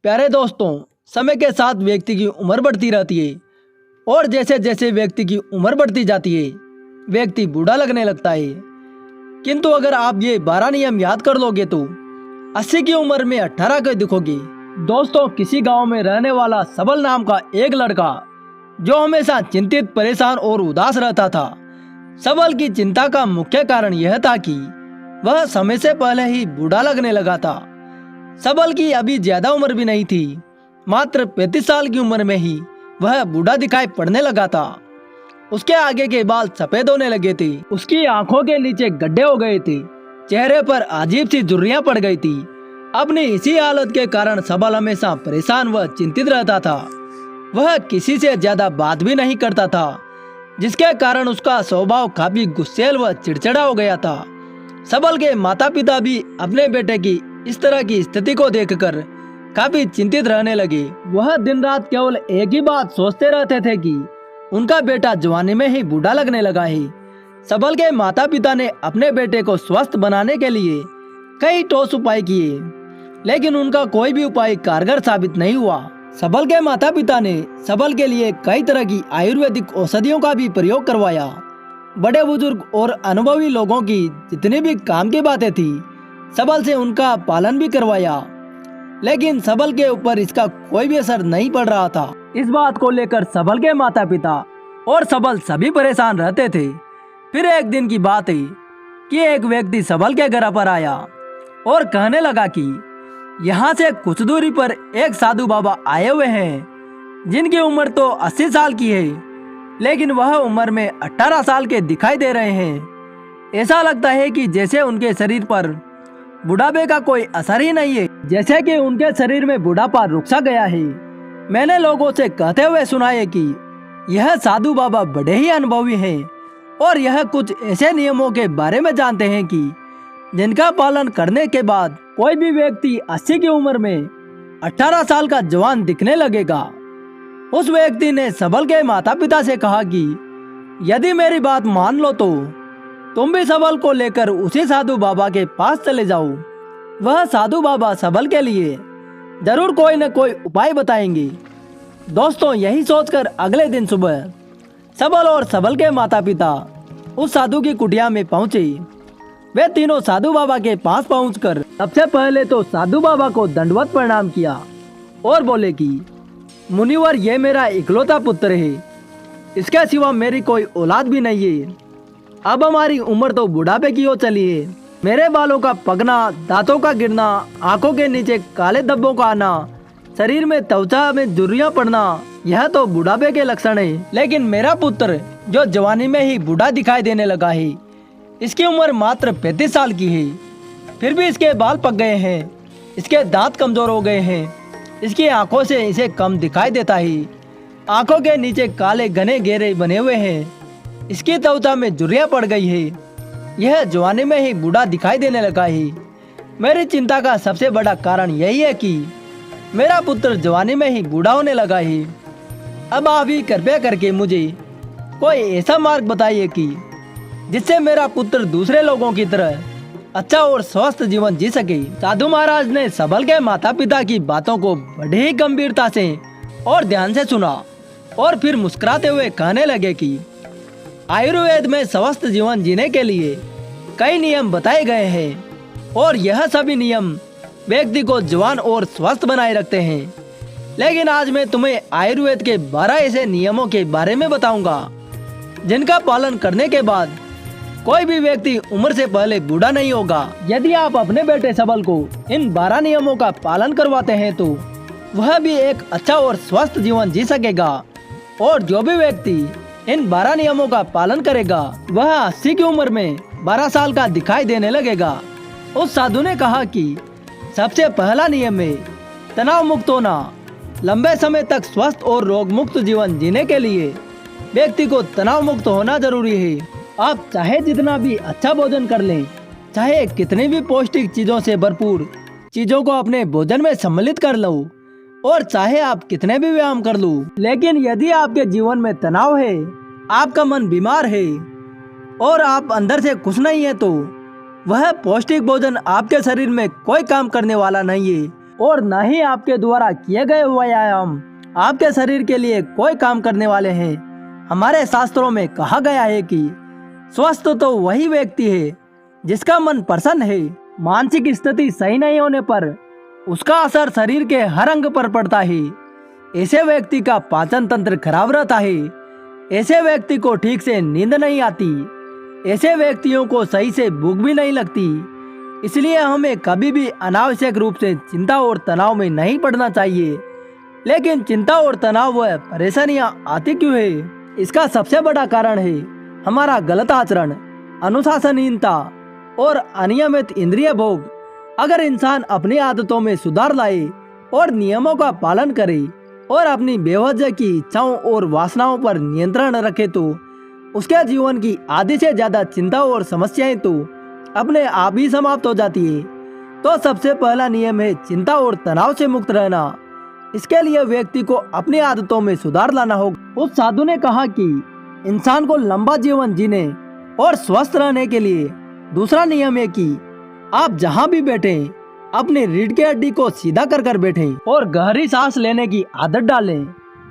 प्यारे दोस्तों, समय के साथ व्यक्ति की उम्र बढ़ती रहती है और जैसे जैसे व्यक्ति की उम्र बढ़ती जाती है व्यक्ति बूढ़ा लगने लगता है। किंतु अगर आप ये 12 नियम याद कर लोगे तो 80 की उम्र में 18 के दिखोगे। दोस्तों, किसी गांव में रहने वाला सबल नाम का एक लड़का जो हमेशा चिंतित, परेशान और उदास रहता था। सबल की चिंता का मुख्य कारण यह था कि वह समय से पहले ही बूढ़ा लगने लगा था। सबल की अभी ज्यादा उम्र भी नहीं थी, मात्र 35 साल की उम्र में ही वह बूढ़ा दिखाई पड़ने लगा था। उसके आगे के बाल सफेद होने लगे थे, उसकी आंखों के नीचे गड्ढे हो गए थे, चेहरे पर अजीब सी झुर्रियां पड़ गई थी। अपनी इसी हालत के कारण सबल हमेशा परेशान व चिंतित रहता था। वह किसी से ज्यादा बात भी नहीं करता था, जिसके कारण उसका स्वभाव काफी गुस्सैल व चिड़चिड़ा हो गया था। सबल के माता पिता भी अपने बेटे की इस तरह की स्थिति को देखकर काफी चिंतित रहने लगे। वह दिन रात केवल एक ही बात सोचते रहते थे कि उनका बेटा जवानी में ही बूढ़ा लगने लगा है। सबल के माता पिता ने अपने बेटे को स्वस्थ बनाने के लिए कई ठोस उपाय किए, लेकिन उनका कोई भी उपाय कारगर साबित नहीं हुआ। सबल के माता पिता ने सबल के लिए कई तरह की आयुर्वेदिक औषधियों का भी प्रयोग करवाया। बड़े बुजुर्ग और अनुभवी लोगों की जितनी भी काम की बातें थी, सबल से उनका पालन भी करवाया, लेकिन सबल के ऊपर इसका कोई भी असर नहीं पड़ रहा था। इस बात को लेकर सबल के माता पिता और सबल सभी परेशान रहते थे। फिर एक दिन की बात है कि एक व्यक्ति सबल के घर पर आया और कहने लगा कि यहाँ से कुछ दूरी पर एक साधु बाबा आए हुए हैं, जिनकी उम्र तो 80 साल की है, लेकिन वह उम्र में 18 साल के दिखाई दे रहे हैं। ऐसा लगता है कि जैसे उनके शरीर पर बुढ़ापे का कोई असर ही नहीं है, जैसे कि उनके शरीर में बुढ़ापा रुक सा गया है। मैंने लोगों से कहते हुए सुना है कि यह साधु बाबा बड़े ही अनुभवी हैं और यह कुछ ऐसे नियमों के बारे में जानते हैं कि जिनका पालन करने के बाद कोई भी व्यक्ति 80 की उम्र में 18 साल का जवान दिखने लगेगा। उस व्यक्ति ने सबल के माता पिता से कहा कि यदि मेरी बात मान लो तो तुम भी सबल को लेकर उसी साधु बाबा के पास चले जाओ। वह साधु बाबा सबल के लिए जरूर कोई न कोई उपाय बताएंगे। दोस्तों, यही सोचकर अगले दिन सुबह सबल और सबल के माता पिता उस साधु की कुटिया में पहुंचे। वे तीनों साधु बाबा के पास पहुंचकर सबसे पहले तो साधु बाबा को दंडवत प्रणाम किया और बोले कि मुनिवर, ये मेरा इकलौता पुत्र है, इसके सिवा मेरी कोई औलाद भी नहीं है। अब हमारी उम्र तो बुढ़ापे की ओर चली है। मेरे बालों का पकना, दांतों का गिरना, आंखों के नीचे काले धब्बों का आना, शरीर में त्वचा में झुर्रियां पड़ना, यह तो बुढ़ापे के लक्षण है। लेकिन मेरा पुत्र जो जवानी में ही बूढ़ा दिखाई देने लगा है, इसकी उम्र मात्र 35 साल की है, फिर भी इसके बाल पक गए हैं, इसके दांत कमजोर हो गए हैं, इसकी आंखों से इसे कम दिखाई देता है, आंखों के नीचे काले घने घेरे बने हुए हैं, इसकी त्वचा में झुर्रियां पड़ गई है, यह जवानी में ही बूढ़ा दिखाई देने लगा है। मेरी चिंता का सबसे बड़ा कारण यही है कि मेरा पुत्र जवानी में ही बूढ़ा होने लगा है। अब आप ही कृपया करके मुझे कोई ऐसा मार्ग बताइए कि जिससे मेरा पुत्र दूसरे लोगों की तरह अच्छा और स्वस्थ जीवन जी सके। साधु महाराज ने सबल के माता पिता की बातों को बड़ी ही गंभीरता से और ध्यान से सुना और फिर मुस्कुराते हुए कहने लगे कि आयुर्वेद में स्वस्थ जीवन जीने के लिए कई नियम बताए गए हैं और यह सभी नियम व्यक्ति को जवान और स्वस्थ बनाए रखते हैं। लेकिन आज मैं तुम्हें आयुर्वेद के 12 ऐसे नियमों के बारे में बताऊंगा, जिनका पालन करने के बाद कोई भी व्यक्ति उम्र से पहले बूढ़ा नहीं होगा। यदि आप अपने बेटे सबल को इन 12 नियमों का पालन करवाते हैं तो वह भी एक अच्छा और स्वस्थ जीवन जी सकेगा, और जो भी व्यक्ति इन 12 नियमों का पालन करेगा वह 80 की उम्र में 12 साल का दिखाई देने लगेगा। उस साधु ने कहा कि सबसे पहला नियम है तनाव मुक्त होना। लंबे समय तक स्वस्थ और रोग मुक्त जीवन जीने के लिए व्यक्ति को तनाव मुक्त होना जरूरी है। आप चाहे जितना भी अच्छा भोजन कर लें, चाहे कितनी भी पौष्टिक चीजों से भरपूर चीजों को अपने भोजन में सम्मिलित कर लो, और चाहे आप कितने भी व्यायाम कर लो, लेकिन यदि आपके जीवन में तनाव है, आपका मन बीमार है और आप अंदर से खुश नहीं है, तो वह पौष्टिक भोजन आपके शरीर में कोई काम करने वाला नहीं है और न ही आपके द्वारा किए गए व्यायाम आपके शरीर के लिए कोई काम करने वाले हैं। हमारे शास्त्रों में कहा गया है कि स्वस्थ तो वही व्यक्ति है जिसका मन प्रसन्न है। मानसिक स्थिति सही नहीं होने पर उसका असर शरीर के हर अंग पर पड़ता है। ऐसे व्यक्ति का पाचन तंत्र खराब रहता है। ऐसे व्यक्ति को ठीक से नींद नहीं आती। ऐसे व्यक्तियों को सही से भूख भी नहीं लगती। इसलिए हमें कभी भी अनावश्यक रूप से चिंता और तनाव में नहीं पड़ना चाहिए। लेकिन चिंता और तनाव व परेशानियां आती क्यों है? इसका सबसे बड़ा कारण है हमारा गलत आचरण, अनुशासनहीनता और अनियमित इंद्रिय भोग। अगर इंसान अपनी आदतों में सुधार लाए और नियमों का पालन करे और अपनी बेवजह की इच्छाओं और वासनाओं पर नियंत्रण रखे तो उसके जीवन की आधी से ज्यादा चिंता और समस्याएं तो अपने आप ही समाप्त हो जाती है। तो सबसे पहला नियम है चिंता और तनाव से मुक्त रहना। इसके लिए व्यक्ति को अपनी आदतों में सुधार लाना होगा। उस साधु ने कहा कि इंसान को लंबा जीवन जीने और स्वस्थ रहने के लिए दूसरा नियम है कि आप जहाँ भी बैठे अपनी रीढ़ की हड्डी को सीधा कर कर बैठे और गहरी सांस लेने की आदत डालें।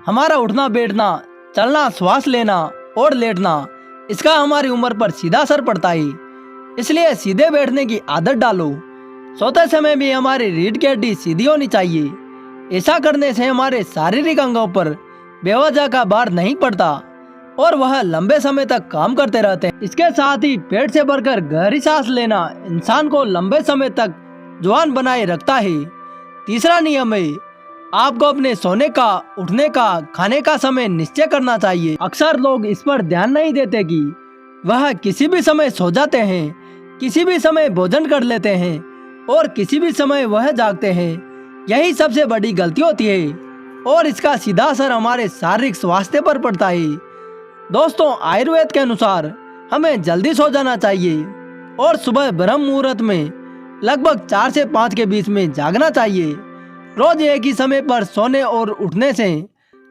हमारा उठना बैठना, चलना, श्वास लेना और लेटना, इसका हमारी उम्र पर सीधा असर पड़ता है। इसलिए सीधे बैठने की आदत डालो। सोते समय भी हमारी रीढ़ की हड्डी सीधी होनी चाहिए। ऐसा करने से हमारे शारीरिक अंगों पर बेवजह का भार नहीं पड़ता और वह लंबे समय तक काम करते रहते हैं। इसके साथ ही पेट से भरकर गहरी सांस लेना इंसान को लंबे समय तक जवान बनाए रखता है। तीसरा नियम है आपको अपने सोने का, उठने का, खाने का समय निश्चय करना चाहिए। अक्सर लोग इस पर ध्यान नहीं देते कि वह किसी भी समय सो जाते हैं, किसी भी समय भोजन कर लेते हैं और किसी भी समय वह जागते हैं। यही सबसे बड़ी गलती होती है और इसका सीधा असर हमारे शारीरिक स्वास्थ्य पर पड़ता है। दोस्तों, आयुर्वेद के अनुसार हमें जल्दी सो जाना चाहिए और सुबह ब्रह्म मुहूर्त में लगभग 4 से 5 के बीच में जागना चाहिए। रोज एक ही समय पर सोने और उठने से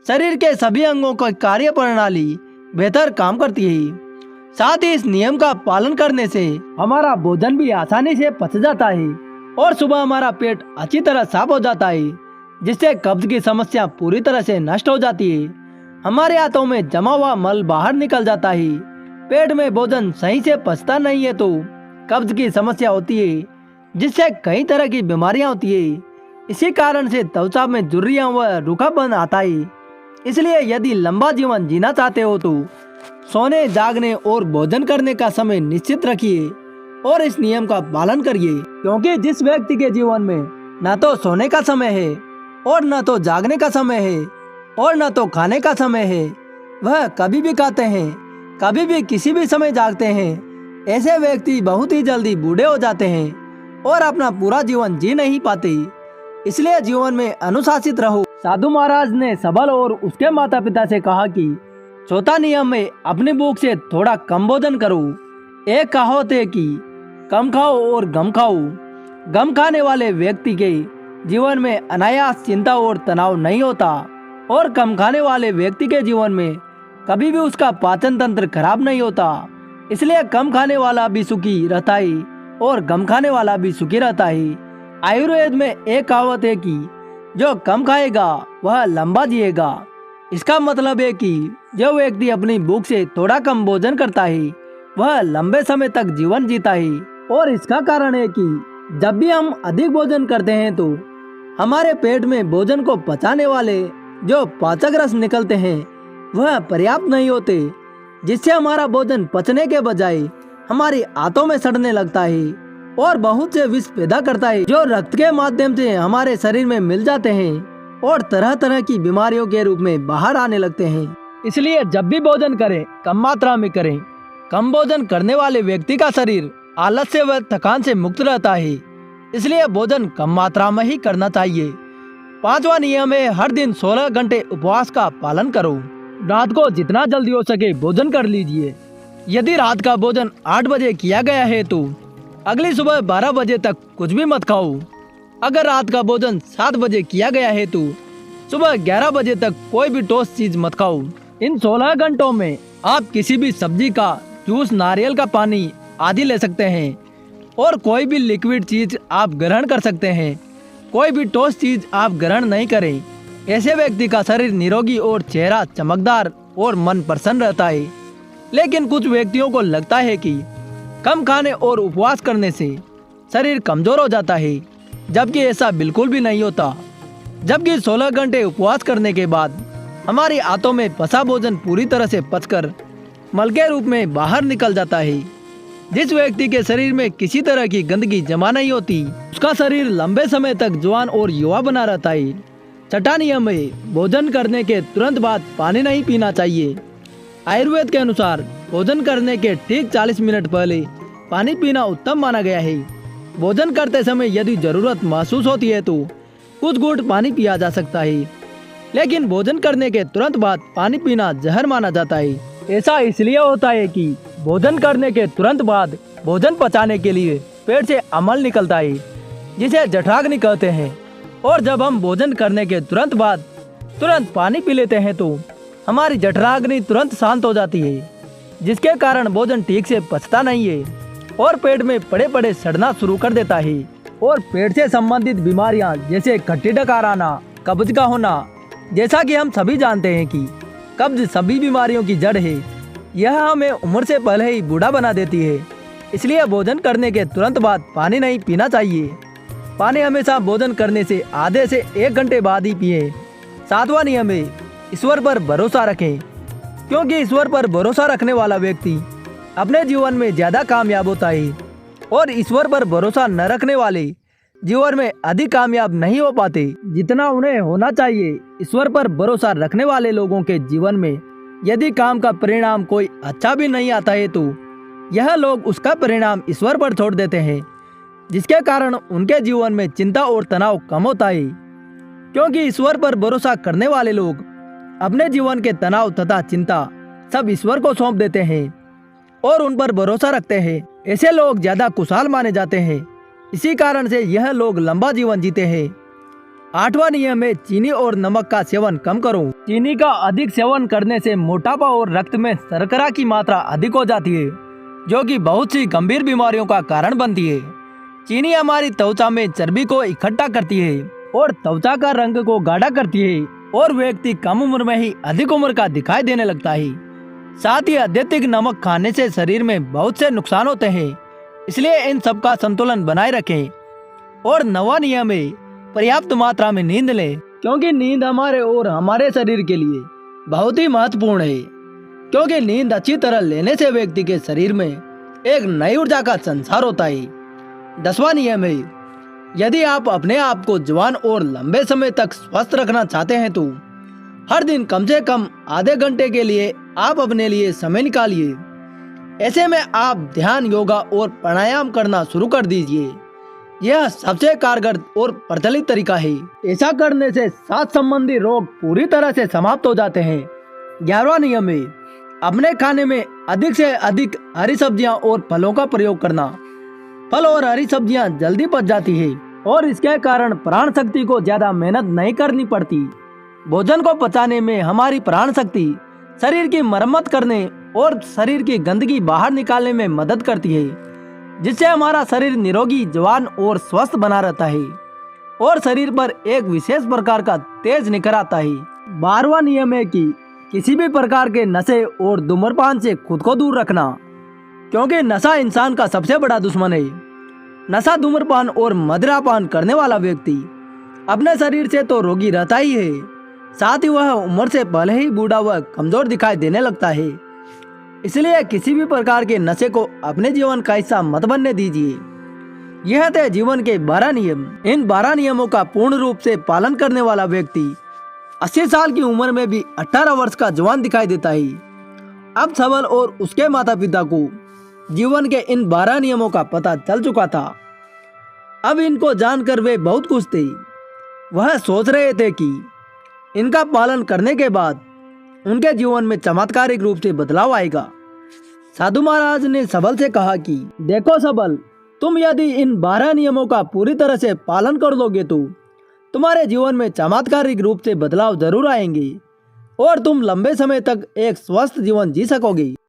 शरीर के सभी अंगों की कार्य प्रणाली बेहतर काम करती है। साथ ही इस नियम का पालन करने से हमारा भोजन भी आसानी से पच जाता है और सुबह हमारा पेट अच्छी तरह साफ हो जाता है, जिससे कब्ज की समस्या पूरी तरह से नष्ट हो जाती है। हमारे हाथों में जमा हुआ मल बाहर निकल जाता है। पेट में भोजन सही से पचता नहीं है तो कब्ज की समस्या होती है, जिससे कई तरह की बीमारियां होती है। इसी कारण से त्वचा में झुर्रियां व रूखापन आता है। इसलिए यदि लंबा जीवन जीना चाहते हो तो सोने, जागने और भोजन करने का समय निश्चित रखिए और इस नियम का पालन करिए। क्योंकि जिस व्यक्ति के जीवन में न तो सोने का समय है और न तो जागने का समय है और न तो खाने का समय है, वह कभी भी खाते हैं, कभी भी किसी भी समय जागते हैं। ऐसे व्यक्ति बहुत ही जल्दी बूढ़े हो जाते हैं और अपना पूरा जीवन जी नहीं पाते। इसलिए जीवन में अनुशासित रहो। साधु महाराज ने सबल और उसके माता पिता से कहा कि चौथा नियम में अपनी भूख से थोड़ा कम भोजन करो। एक कहावत है कि कम खाओ और गम खाओ। गम खाने वाले व्यक्ति के जीवन में अनायास चिंता और तनाव नहीं होता और कम खाने वाले व्यक्ति के जीवन में कभी भी उसका पाचन तंत्र खराब नहीं होता। इसलिए कम खाने वाला भी सुखी रहता है और गम खाने वाला भी सुखी रहता है। आयुर्वेद में एक कहावत है कि जो कम खाएगा वह लंबा जिएगा। इसका मतलब है कि जो व्यक्ति अपनी भूख से थोड़ा कम भोजन करता है वह लंबे समय तक जीवन जीता है। और इसका कारण है कि जब भी हम अधिक भोजन करते हैं तो हमारे पेट में भोजन को पचाने वाले जो पाचक रस निकलते हैं वह पर्याप्त नहीं होते, जिससे हमारा भोजन पचने के बजाय हमारी आंतों में सड़ने लगता है और बहुत से विष पैदा करता है, जो रक्त के माध्यम से हमारे शरीर में मिल जाते हैं और तरह तरह की बीमारियों के रूप में बाहर आने लगते हैं। इसलिए जब भी भोजन करें कम मात्रा में करें। कम भोजन करने वाले व्यक्ति का शरीर आलस्य व थकान से मुक्त रहता है। इसलिए भोजन कम मात्रा में ही करना चाहिए। पांचवा नियम है हर दिन 16 घंटे उपवास का पालन करो। रात को जितना जल्दी हो सके भोजन कर लीजिए। यदि रात का भोजन 8 बजे किया गया है तो अगली सुबह 12 बजे तक कुछ भी मत खाओ। अगर रात का भोजन 7 बजे किया गया है तो सुबह 11 बजे तक कोई भी ठोस चीज मत खाओ। इन 16 घंटों में आप किसी भी सब्जी का जूस, नारियल का पानी आदि ले सकते हैं और कोई भी लिक्विड चीज आप ग्रहण कर सकते हैं। कोई भी ठोस चीज आप ग्रहण नहीं करें। ऐसे व्यक्ति का शरीर निरोगी और चेहरा चमकदार और मन प्रसन्न रहता है। लेकिन कुछ व्यक्तियों को लगता है कि कम खाने और उपवास करने से शरीर कमजोर हो जाता है, जबकि ऐसा बिल्कुल भी नहीं होता। जबकि 16 घंटे उपवास करने के बाद हमारी आंतों में फंसा भोजन पूरी तरह से पचकर मल के रूप में बाहर निकल जाता है। जिस व्यक्ति के शरीर में किसी तरह की गंदगी जमा नहीं होती, उसका शरीर लंबे समय तक जवान और युवा बना रहता है। छठा नियम है, भोजन करने के तुरंत बाद पानी नहीं पीना चाहिए। आयुर्वेद के अनुसार भोजन करने के ठीक 40 मिनट पहले पानी पीना उत्तम माना गया है। भोजन करते समय यदि जरूरत महसूस होती है तो कुछ घूंट पानी पिया जा सकता है, लेकिन भोजन करने के तुरंत बाद पानी पीना जहर माना जाता है। ऐसा इसलिए होता है कि भोजन करने के तुरंत बाद भोजन पचाने के लिए पेट से अमल निकलता है, जिसे जठराग्नि कहते हैं। और जब हम भोजन करने के तुरंत बाद तुरंत पानी पी लेते हैं तो हमारी जठराग्नि तुरंत शांत हो जाती है, जिसके कारण भोजन ठीक से पचता नहीं है और पेट में पड़े पड़े सड़ना शुरू कर देता है। और पेट से संबंधित बीमारियां जैसे खट्टी डकार आना, कब्ज का होना, जैसा कि हम सभी जानते हैं कि कब्ज सभी बीमारियों की जड़ है। यह हमें उम्र से पहले ही बूढ़ा बना देती है। इसलिए भोजन करने के तुरंत बाद पानी नहीं पीना चाहिए। पानी हमेशा भोजन करने से आधे से 1 घंटे बाद ही पिए। 7वां नियम है, ईश्वर पर भरोसा रखें, क्योंकि ईश्वर पर भरोसा रखने वाला व्यक्ति अपने जीवन में ज्यादा कामयाब होता है और ईश्वर पर भरोसा न रखने वाले जीवन में अधिक कामयाब नहीं हो पाते जितना उन्हें होना चाहिए। ईश्वर पर भरोसा रखने वाले लोगों के जीवन में यदि काम का परिणाम कोई अच्छा भी नहीं आता है तो यह लोग उसका परिणाम ईश्वर पर छोड़ देते हैं, जिसके कारण उनके जीवन में चिंता और तनाव कम होता है। क्योंकि ईश्वर पर भरोसा करने वाले लोग अपने जीवन के तनाव तथा चिंता सब ईश्वर को सौंप देते हैं और उन पर भरोसा रखते हैं। ऐसे लोग ज्यादा खुशहाल माने जाते हैं। इसी कारण से यह लोग लंबा जीवन जीते हैं। 8वां नियम है, चीनी और नमक का सेवन कम करो। चीनी का अधिक सेवन करने से मोटापा और रक्त में शर्करा की मात्रा अधिक हो जाती है, जो कि बहुत सी गंभीर बीमारियों का कारण बनती है। चीनी हमारी त्वचा में चर्बी को इकट्ठा करती है और त्वचा का रंग को गाढ़ा करती है और व्यक्ति कम उम्र में ही अधिक उम्र का दिखाई देने लगता है। साथ ही अत्यधिक नमक खाने से शरीर में बहुत से नुकसान होते हैं, इसलिए इन सब का संतुलन बनाए रखें। और 9वां नियम है, पर्याप्त मात्रा में नींद लें, क्योंकि नींद हमारे और हमारे शरीर के लिए बहुत ही महत्वपूर्ण है। क्योंकि नींद अच्छी तरह लेने से व्यक्ति के शरीर में एक नई ऊर्जा का संचार होता है। 10वां नियम है, यदि आप अपने आप को जवान और लंबे समय तक स्वस्थ रखना चाहते हैं तो हर दिन कम से कम आधे घंटे के लिए आप अपने लिए समय निकालिए। ऐसे में आप ध्यान, योगा और प्राणायाम करना शुरू कर दीजिए। यह सबसे कारगर और प्रचलित तरीका है। ऐसा करने से सांस संबंधी रोग पूरी तरह से समाप्त हो जाते हैं। 11वां नियम है, अपने खाने में अधिक से अधिक हरी सब्जियां और फलों का प्रयोग करना। फल और हरी सब्जियां जल्दी पच जाती है और इसके कारण प्राण शक्ति को ज्यादा मेहनत नहीं करनी पड़ती। भोजन को पचाने में हमारी प्राण शक्ति शरीर की मरम्मत करने और शरीर की गंदगी बाहर निकालने में मदद करती है, जिससे हमारा शरीर निरोगी, जवान और स्वस्थ बना रहता है और शरीर पर एक विशेष प्रकार का तेज निखर आता है। 12वां नियम है कि किसी भी प्रकार के नशे और धूम्रपान से खुद को दूर रखना, क्योंकि नशा इंसान का सबसे बड़ा दुश्मन है। नशा, धूम्रपान और मदिरापान करने वाला व्यक्ति अपने शरीर से तो रोगी रहता ही है, साथ ही वह उम्र से पहले ही बूढ़ा व कमजोर दिखाई देने लगता है। इसलिए किसी भी प्रकार के नशे को अपने जीवन का हिस्सा मत बनने दीजिए। यह थे जीवन के 12 नियम। इन 12 नियमों का पूर्ण रूप से पालन करने वाला व्यक्ति 80 साल की उम्र में भी 18 वर्ष का जवान दिखाई देता है। अब सबल और उसके माता पिता को जीवन के इन 12 नियमों का पता चल चुका था। अब इनको जानकर वे बहुत खुश थे। वह सोच रहे थे कि इनका पालन करने के बाद उनके जीवन में चमत्कारिक रूप से बदलाव आएगा। साधु महाराज ने सबल से कहा कि देखो सबल, तुम यदि इन 12 नियमों का पूरी तरह से पालन कर लोगे तो तुम्हारे जीवन में चमत्कारिक रूप से बदलाव जरूर आएंगे और तुम लंबे समय तक एक स्वस्थ जीवन जी सकोगे।